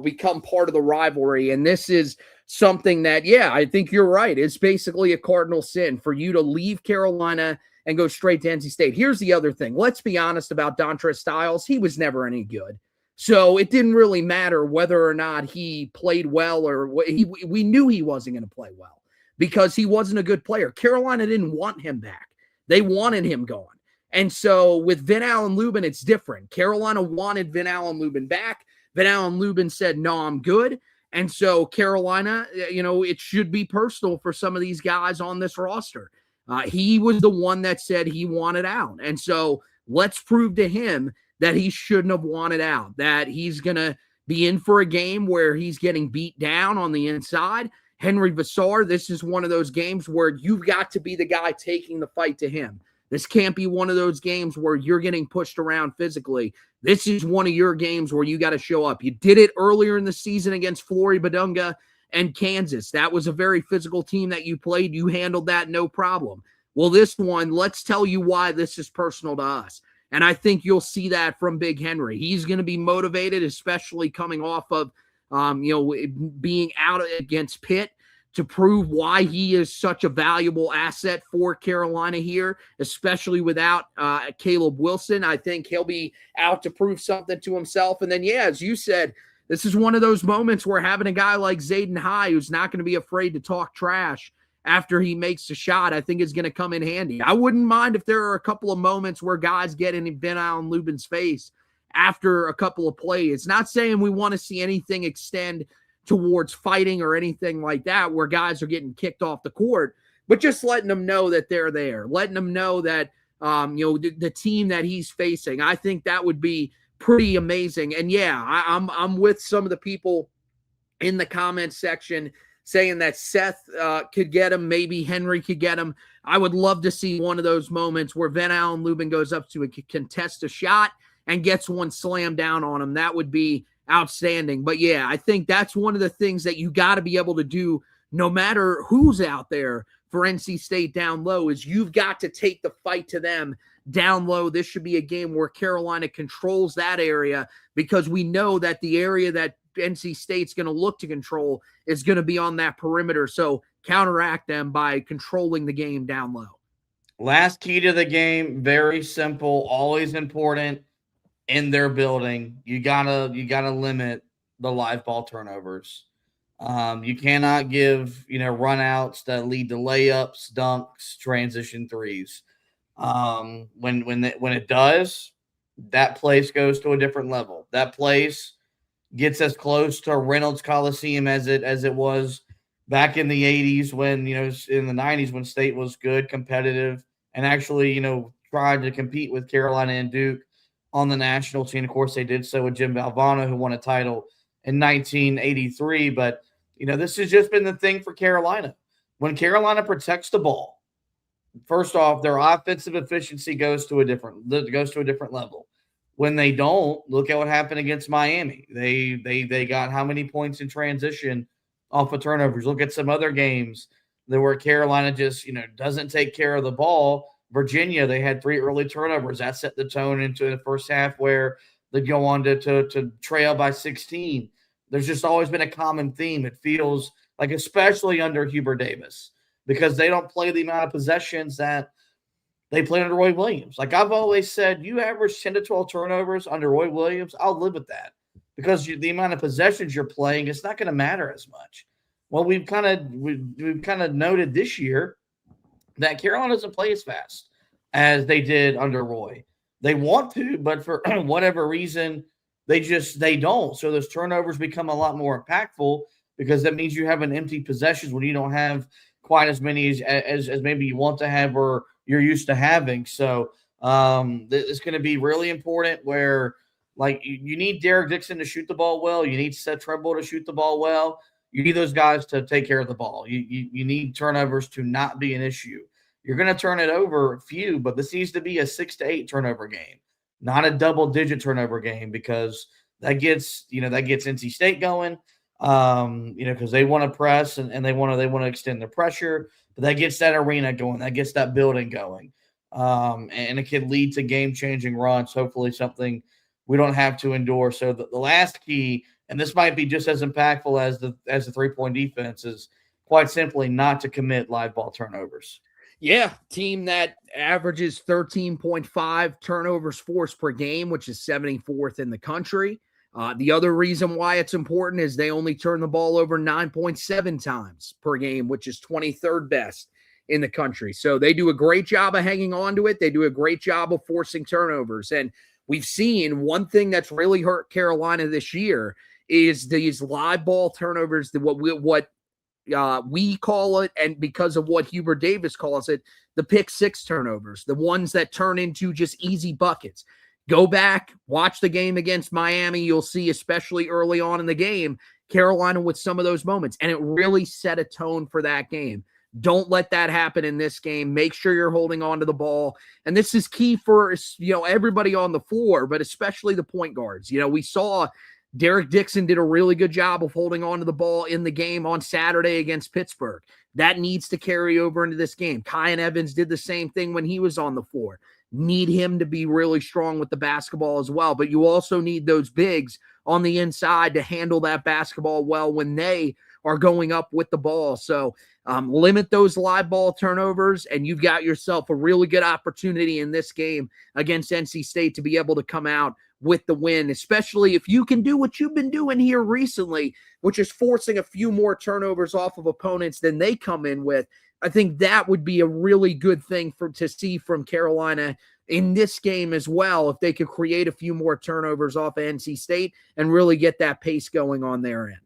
become part of the rivalry. And this is something that, I think you're right. It's basically a cardinal sin for you to leave Carolina and go straight to NC State. Here's the other thing. Let's be honest about Dontrez Styles. He was never any good. So it didn't really matter whether or not he played well or we knew he wasn't going to play well because he wasn't a good player. Carolina didn't want him back. They wanted him gone. And so with Vin Allen Lubin, it's different. Carolina wanted Vin Allen Lubin back. Vin Allen Lubin said, no, I'm good. And so Carolina, it should be personal for some of these guys on this roster. He was the one that said he wanted out. And so let's prove to him that he shouldn't have wanted out, that he's going to be in for a game where he's getting beat down on the inside. Henry Vassar, this is one of those games where you've got to be the guy taking the fight to him. This can't be one of those games where you're getting pushed around physically. This is one of your games where you got to show up. You did it earlier in the season against Flory Badunga and Kansas. That was a very physical team that you played. You handled that no problem. Well, this one, let's tell you why this is personal to us. And I think you'll see that from Big Henry. He's going to be motivated, especially coming off of, being out against Pitt, to prove why he is such a valuable asset for Carolina here, especially without Caleb Wilson. I think he'll be out to prove something to himself. And then, as you said, this is one of those moments where having a guy like Zayden High, who's not going to be afraid to talk trash after he makes a shot, I think is going to come in handy. I wouldn't mind if there are a couple of moments where guys get in Ben Allen Lubin's face after a couple of plays. It's not saying we want to see anything extend towards fighting or anything like that where guys are getting kicked off the court, but just letting them know that they're there, letting them know that, the team that he's facing. I think that would be pretty amazing. And I'm with some of the people in the comments section saying that Seth could get him, maybe Henry could get him. I would love to see one of those moments where Van Allen Lubin goes up to contest a shot and gets one slammed down on him. That would be outstanding. But yeah, I think that's one of the things that you got to be able to do no matter who's out there for NC State down low, is you've got to take the fight to them down low. This should be a game where Carolina controls that area, because we know that the area that NC State's going to look to control is going to be on that perimeter. So counteract them by controlling the game down low. Last key to the game, very simple, always important in their building. You gotta limit the live ball turnovers. You cannot give runouts that lead to layups, dunks, transition threes. When it does, that place goes to a different level. That place gets as close to Reynolds Coliseum as it was back in the 80s when, in the 90s when State was good, competitive, and actually, tried to compete with Carolina and Duke on the national team. Of course, they did so with Jim Valvano, who won a title in 1983. But, this has just been the thing for Carolina. When Carolina protects the ball, first off, their offensive efficiency goes to a different level. When they don't, look at what happened against Miami. They got how many points in transition off of turnovers? Look at some other games where Carolina just doesn't take care of the ball. Virginia, they had 3 early turnovers. That set the tone into the first half where they go on to trail by 16. There's just always been a common theme. It feels like, especially under Hubert Davis, because they don't play the amount of possessions that they played under Roy Williams. Like I've always said, you average 10 to 12 turnovers under Roy Williams, I'll live with that, because the amount of possessions you're playing, it's not going to matter as much. Well, we've kind of noted this year that Carolina doesn't play as fast as they did under Roy. They want to, but for whatever reason, they don't. So those turnovers become a lot more impactful, because that means you have an empty possessions when you don't have quite as many as maybe you want to have or you're used to having. So it's going to be really important where, like, you need Derek Dixon to shoot the ball well. You need Seth Trimble to shoot the ball well. You need those guys to take care of the ball. You need turnovers to not be an issue. You're going to turn it over a few, but this needs to be a 6 to 8 turnover game, not a double-digit turnover game, because that gets NC State going. Because they want to press and they want to extend the pressure, but that gets that arena going, that gets that building going, and it can lead to game-changing runs. Hopefully, something we don't have to endure. So the last key, and this might be just as impactful as the 3-point defense, is quite simply not to commit live ball turnovers. Yeah, team that averages 13.5 turnovers forced per game, which is 74th in the country. The other reason why it's important is they only turn the ball over 9.7 times per game, which is 23rd best in the country. So they do a great job of hanging on to it. They do a great job of forcing turnovers. And we've seen one thing that's really hurt Carolina this year is these live ball turnovers, what we call it, and because of what Hubert Davis calls it, the pick 6 turnovers, the ones that turn into just easy buckets. Go back, watch the game against Miami. You'll see, especially early on in the game, Carolina with some of those moments, and it really set a tone for that game. Don't let that happen in this game. Make sure you're holding on to the ball. And this is key for, everybody on the floor, but especially the point guards. We saw Derek Dixon did a really good job of holding on to the ball in the game on Saturday against Pittsburgh. That needs to carry over into this game. Kyan Evans did the same thing when he was on the floor. Need him to be really strong with the basketball as well. But you also need those bigs on the inside to handle that basketball well when they are going up with the ball. So limit those live ball turnovers, and you've got yourself a really good opportunity in this game against NC State to be able to come out with the win, especially if you can do what you've been doing here recently, which is forcing a few more turnovers off of opponents than they come in with. I think that would be a really good thing to see from Carolina in this game as well, if they could create a few more turnovers off of NC State and really get that pace going on their end.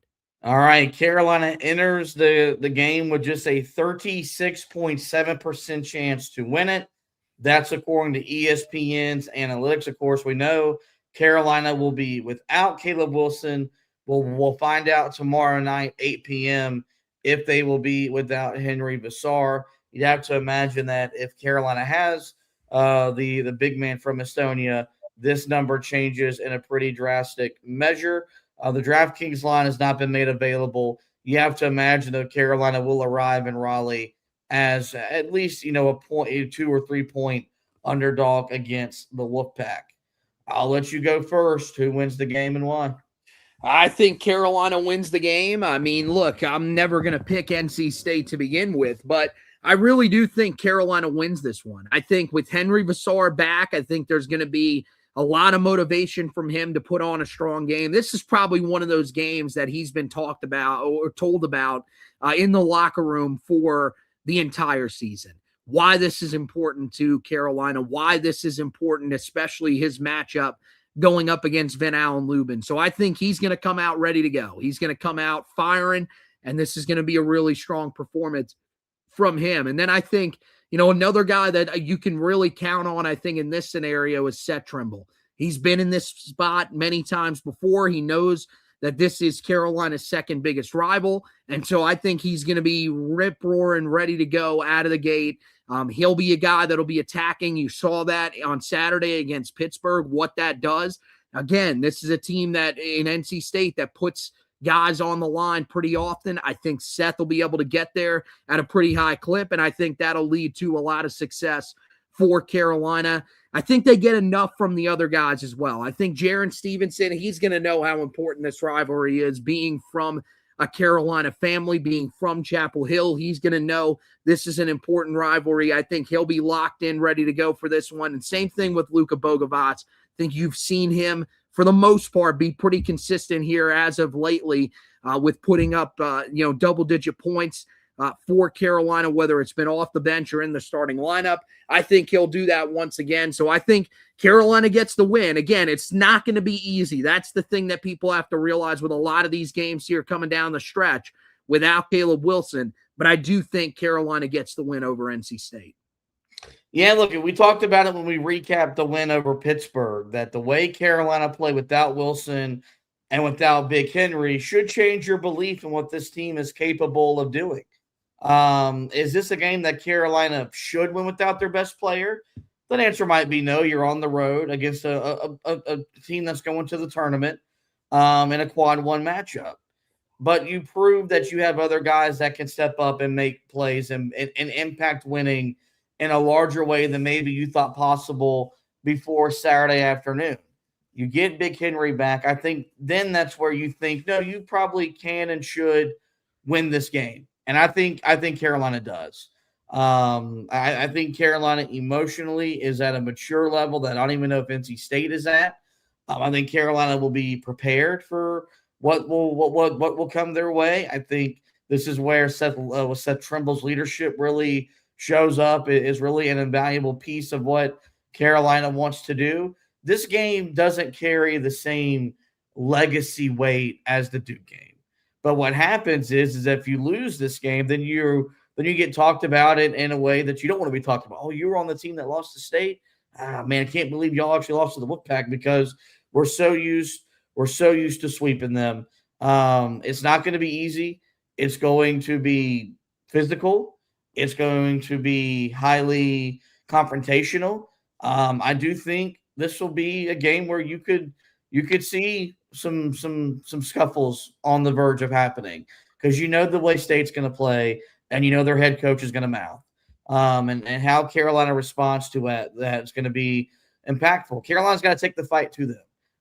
All right, Carolina enters the game with just a 36.7% chance to win it. That's according to ESPN's analytics. Of course, we know Carolina will be without Caleb Wilson. We'll find out tomorrow night, 8 p.m., if they will be without Henry Vassar. You'd have to imagine that if Carolina has the big man from Estonia, this number changes in a pretty drastic measure. The DraftKings line has not been made available. You have to imagine that Carolina will arrive in Raleigh as at least, a 2 or 3 point underdog against the Wolfpack. I'll let you go first. Who wins the game and why? I think Carolina wins the game. I mean, look, I'm never going to pick NC State to begin with, but I really do think Carolina wins this one. I think with Henry Vassar back, I think there's going to be a lot of motivation from him to put on a strong game. This is probably one of those games that he's been talked about or told about in the locker room for the entire season. Why this is important to Carolina, why this is important, especially his matchup going up against Van Allen Lubin. So I think he's going to come out ready to go. He's going to come out firing, and this is going to be a really strong performance from him. And then I think, another guy that you can really count on, I think, in this scenario is Seth Trimble. He's been in this spot many times before. He knows that this is Carolina's second biggest rival. And so I think he's going to be rip-roaring, ready to go out of the gate. He'll be a guy that'll be attacking. You saw that on Saturday against Pittsburgh, what that does. Again, this is a team that in NC State that puts guys on the line pretty often. I think Seth will be able to get there at a pretty high clip, and I think that'll lead to a lot of success for Carolina. I think they get enough from the other guys as well. I think Jaron Stevenson, he's going to know how important this rivalry is, being from a Carolina family, being from Chapel Hill. He's going to know this is an important rivalry. I think he'll be locked in, ready to go for this one. And same thing with Luka Bogovac. I think you've seen him, for the most part, be pretty consistent here as of lately with putting up, double-digit points for Carolina, whether it's been off the bench or in the starting lineup. I think he'll do that once again. So I think Carolina gets the win. Again, it's not going to be easy. That's the thing that people have to realize with a lot of these games here coming down the stretch without Caleb Wilson. But I do think Carolina gets the win over NC State. Yeah, look, we talked about it when we recapped the win over Pittsburgh, that the way Carolina played without Wilson and without Big Henry should change your belief in what this team is capable of doing. Is this a game that Carolina should win without their best player? The answer might be no. You're on the road against a team that's going to the tournament in a quad one matchup. But you prove that you have other guys that can step up and make plays and impact winning in a larger way than maybe you thought possible before Saturday afternoon. You get Big Henry back. I think then that's where you think, no, you probably can and should win this game. And I think Carolina does. I think Carolina emotionally is at a mature level that I don't even know if NC State is at. I think Carolina will be prepared for what will come their way. I think this is where Seth Trimble's leadership really shows up. It is really an invaluable piece of what Carolina wants to do. This game doesn't carry the same legacy weight as the Duke game. But what happens is if you lose this game, then you get talked about it in a way that you don't want to be talked about. Oh, you were on the team that lost to State? Man, I can't believe y'all actually lost to the Wolfpack, because we're so used to sweeping them. It's not going to be easy. It's going to be physical. It's going to be highly confrontational. I do think this will be a game where you could see some scuffles on the verge of happening, because the way State's going to play, and their head coach is going to mouth. And how Carolina responds to it, that's going to be impactful. Carolina's got to take the fight to them.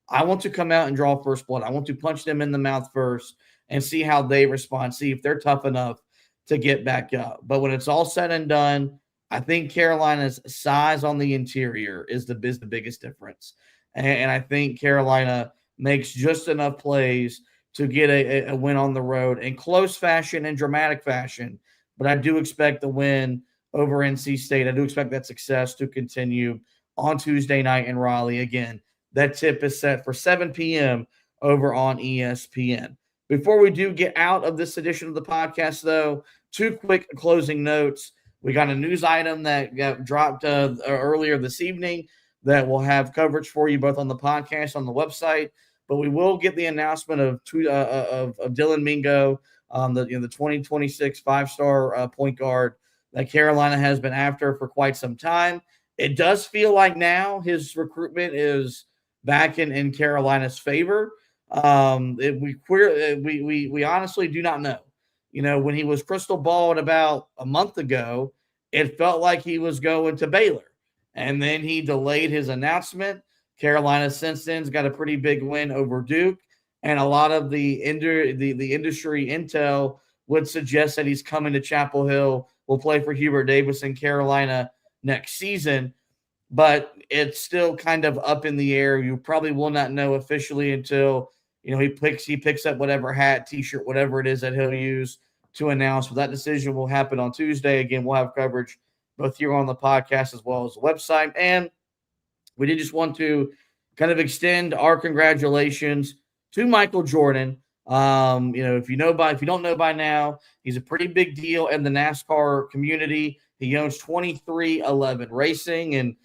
I want to come out and draw first blood. I want to punch them in the mouth first and see how they respond, see if they're tough enough to get back up. But when it's all said and done, I think Carolina's size on the interior is the biggest difference. And I think Carolina makes just enough plays to get a win on the road in close fashion and dramatic fashion. But I do expect the win over NC State. I do expect that success to continue on Tuesday night in Raleigh. Again, that tip is set for 7 p.m. over on ESPN. Before we do get out of this edition of the podcast, though, 2 quick closing notes. We got a news item that got dropped earlier this evening that will have coverage for you both on the podcast, on the website. But we will get the announcement of Dylan Mingo the 2026 five-star point guard that Carolina has been after for quite some time. It does feel like now his recruitment is back in Carolina's favor. We honestly do not know. When he was crystal balled about a month ago, it felt like he was going to Baylor. And then he delayed his announcement. Carolina since then has got a pretty big win over Duke. And a lot of the industry intel would suggest that he's coming to Chapel Hill, will play for Hubert Davis in Carolina next season. But it's still kind of up in the air. You probably will not know officially until he picks up whatever hat, T-shirt, whatever it is that he'll use to announce. But that decision will happen on Tuesday. Again, we'll have coverage both here on the podcast as well as the website. And we did just want to kind of extend our congratulations to Michael Jordan. If you don't know by now, he's a pretty big deal in the NASCAR community. He owns 2311 Racing, and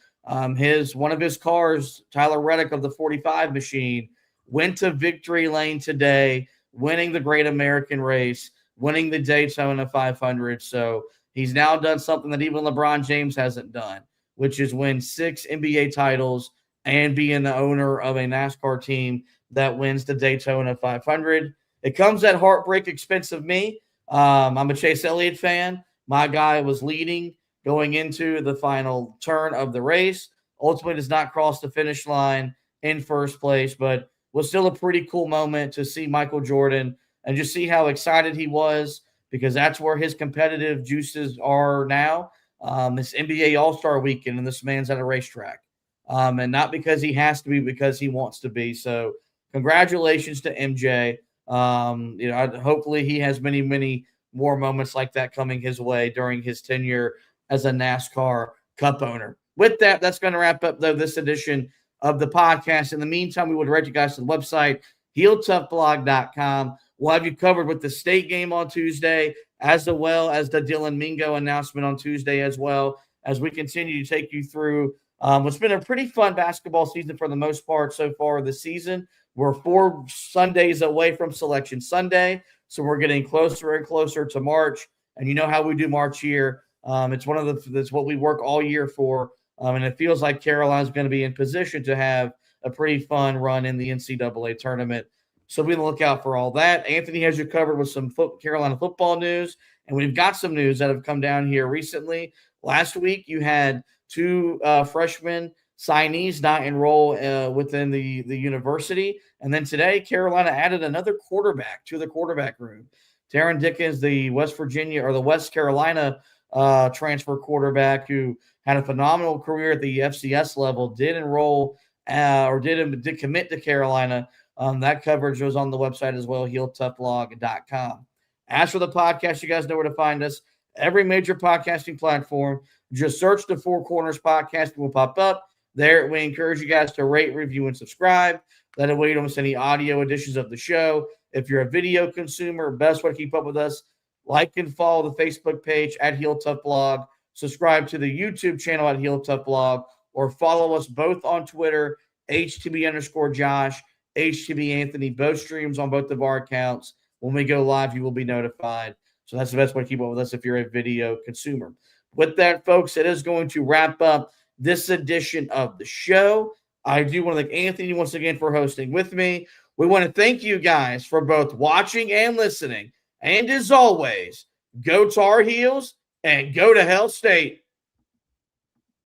one of his cars, Tyler Reddick of the 45 machine, went to victory lane today, winning the Great American Race, winning the Daytona 500. So he's now done something that even LeBron James hasn't done, which is win 6 NBA titles and being the owner of a NASCAR team that wins the Daytona 500. It comes at heartbreak expense of me. I'm a Chase Elliott fan. My guy was leading going into the final turn of the race. Ultimately does not cross the finish line in first place, but was still a pretty cool moment to see Michael Jordan and just see how excited he was, because that's where his competitive juices are now. This NBA All-Star weekend, and this man's at a racetrack. And not because he has to be, because he wants to be. So congratulations to MJ. Hopefully he has many, many more moments like that coming his way during his tenure as a NASCAR Cup owner. With that, that's going to wrap up, though, this edition of the podcast. In the meantime, we would direct you guys to the website, HeelToughBlog.com. We'll have you covered with the state game on Tuesday, as well as the Dylan Mingo announcement on Tuesday, as well as we continue to take you through what's been a pretty fun basketball season for the most part so far this season. We're 4 Sundays away from Selection Sunday, so we're getting closer and closer to March. And you know how we do March here. It's what we work all year for. And it feels like Carolina's going to be in position to have a pretty fun run in the NCAA tournament. So be on the lookout for all that. Anthony has you covered with some Carolina football news. And we've got some news that have come down here recently. Last week, you had 2 freshman signees not enroll within the university. And then today, Carolina added another quarterback to the quarterback room. Taron Dickens, the West Carolina transfer quarterback who had a phenomenal career at the FCS level, did enroll did commit to Carolina. That coverage was on the website as well, HeelToughBlog.com. As for the podcast, you guys know where to find us. Every major podcasting platform. Just search the Four Corners Podcast and will pop up. There, we encourage you guys to rate, review, and subscribe. That way you don't miss any audio editions of the show. If you're a video consumer, best way to keep up with us, like and follow the Facebook page at Heel Tough Blog. Subscribe to the YouTube channel at Heel Tough Blog, or follow us both on Twitter, HTB_Josh, HTB Anthony. Both streams on both of our accounts. When we go live, you will be notified. So that's the best way to keep up with us if you're a video consumer. With that, folks, it is going to wrap up this edition of the show. I do want to thank Anthony once again for hosting with me. We want to thank you guys for both watching and listening. And as always, go Tar Heels and go to Hell State.